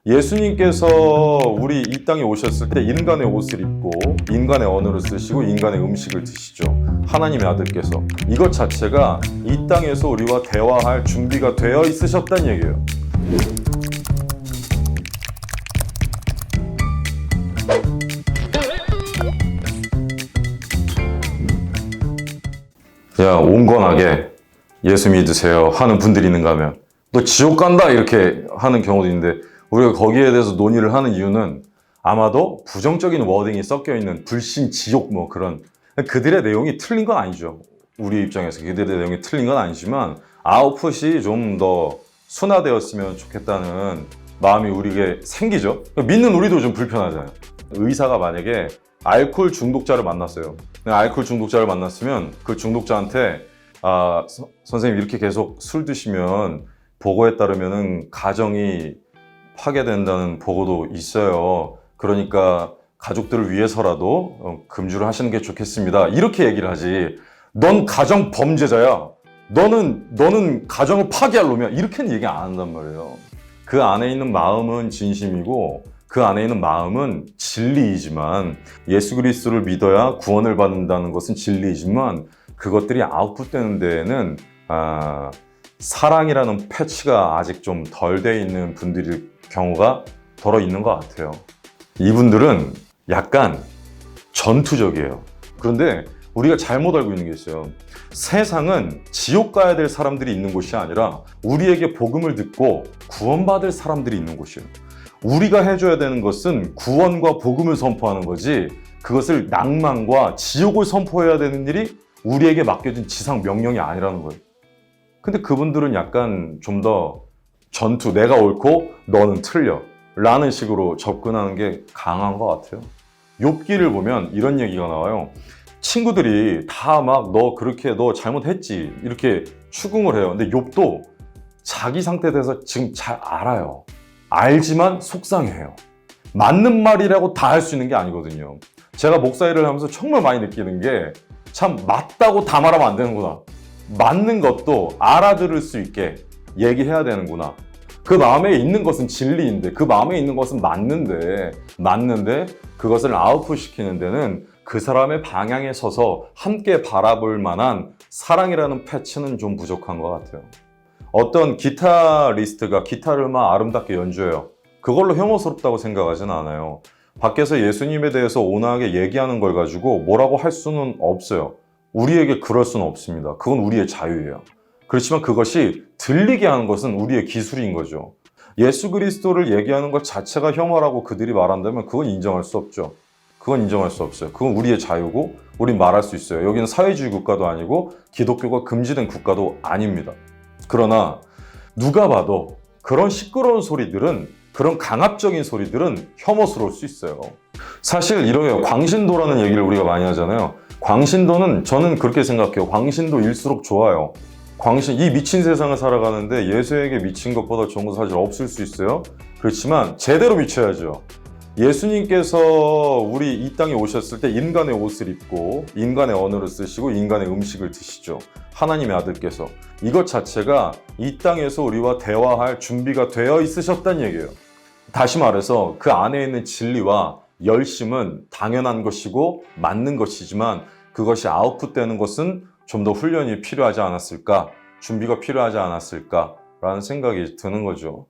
예수님께서 우리 이 땅에 오셨을 때 인간의 옷을 입고 인간의 언어를 쓰시고 인간의 음식을 드시죠. 하나님의 아들께서 이것 자체가 이 땅에서 우리와 대화할 준비가 되어 있으셨다는 얘기예요. 야, 온건하게 예수 믿으세요 하는 분들이 있는가 하면 너 지옥 간다 이렇게 하는 경우도 있는데, 우리가 거기에 대해서 논의를 하는 이유는 아마도 부정적인 워딩이 섞여 있는 불신, 지옥 뭐 그런, 그들의 내용이 틀린 건 아니죠. 우리 입장에서 그들의 내용이 틀린 건 아니지만 아웃풋이 좀 더 순화되었으면 좋겠다는 마음이 우리에게 생기죠. 믿는 우리도 좀 불편하잖아요. 의사가 만약에 알코올 중독자를 만났어요. 알코올 중독자를 만났으면 그 중독자한테 선생님 이렇게 계속 술 드시면 보고에 따르면은 가정이 파괴된다는 보고도 있어요. 그러니까 가족들을 위해서라도 금주를 하시는 게 좋겠습니다. 이렇게 얘기를 하지. 넌 가정 범죄자야. 너는 가정을 파괴할 놈이야. 이렇게는 얘기 안 한단 말이에요. 그 안에 있는 마음은 진심이고 그 안에 있는 마음은 진리이지만, 예수 그리스도를 믿어야 구원을 받는다는 것은 진리이지만 그것들이 아웃풋되는 데에는 사랑이라는 패치가 아직 좀 덜 돼 있는 분들일 경우가 더러 있는 것 같아요. 이분들은 약간 전투적이에요. 그런데 우리가 잘못 알고 있는 게 있어요. 세상은 지옥 가야 될 사람들이 있는 곳이 아니라 우리에게 복음을 듣고 구원받을 사람들이 있는 곳이에요. 우리가 해줘야 되는 것은 구원과 복음을 선포하는 거지, 그것을 낭만과 지옥을 선포해야 되는 일이 우리에게 맡겨진 지상 명령이 아니라는 거예요. 근데 그분들은 약간 좀 더 전투, 내가 옳고 너는 틀려 라는 식으로 접근하는 게 강한 것 같아요. 욥기를 보면 이런 얘기가 나와요. 친구들이 다 막 너 잘못했지 이렇게 추궁을 해요. 근데 욥도 자기 상태에 대해서 지금 잘 알아요. 알지만 속상해요. 맞는 말이라고 다 할 수 있는 게 아니거든요. 제가 목사 일을 하면서 정말 많이 느끼는 게, 참 맞다고 다 말하면 안 되는구나. 맞는 것도 알아들을 수 있게 얘기해야 되는구나. 그 마음에 있는 것은 진리인데, 그 마음에 있는 것은 맞는데 그것을 아웃풋 시키는 데는 그 사람의 방향에 서서 함께 바라볼 만한 사랑이라는 패치는 좀 부족한 것 같아요. 어떤 기타리스트가 기타를 막 아름답게 연주해요. 그걸로 혐오스럽다고 생각하진 않아요. 밖에서 예수님에 대해서 온화하게 얘기하는 걸 가지고 뭐라고 할 수는 없어요. 우리에게 그럴 수는 없습니다. 그건 우리의 자유예요. 그렇지만 그것이 들리게 하는 것은 우리의 기술인 거죠. 예수 그리스도를 얘기하는 것 자체가 혐오라고 그들이 말한다면 그건 인정할 수 없죠. 그건 인정할 수 없어요. 그건 우리의 자유고 우린 말할 수 있어요. 여기는 사회주의 국가도 아니고 기독교가 금지된 국가도 아닙니다. 그러나 누가 봐도 그런 시끄러운 소리들은, 그런 강압적인 소리들은 혐오스러울 수 있어요. 사실 이래요. 광신도라는 얘기를 우리가 많이 하잖아요. 광신도는 저는 그렇게 생각해요. 광신도일수록 좋아요. 이 미친 세상을 살아가는데 예수에게 미친 것보다 좋은 건 사실 없을 수 있어요. 그렇지만 제대로 미쳐야죠. 예수님께서 우리 이 땅에 오셨을 때 인간의 옷을 입고 인간의 언어를 쓰시고 인간의 음식을 드시죠. 하나님의 아들께서 이것 자체가 이 땅에서 우리와 대화할 준비가 되어 있으셨다는 얘기예요. 다시 말해서 그 안에 있는 진리와 열심은 당연한 것이고 맞는 것이지만 그것이 아웃풋되는 것은 좀 더 훈련이 필요하지 않았을까, 준비가 필요하지 않았을까라는 생각이 드는 거죠.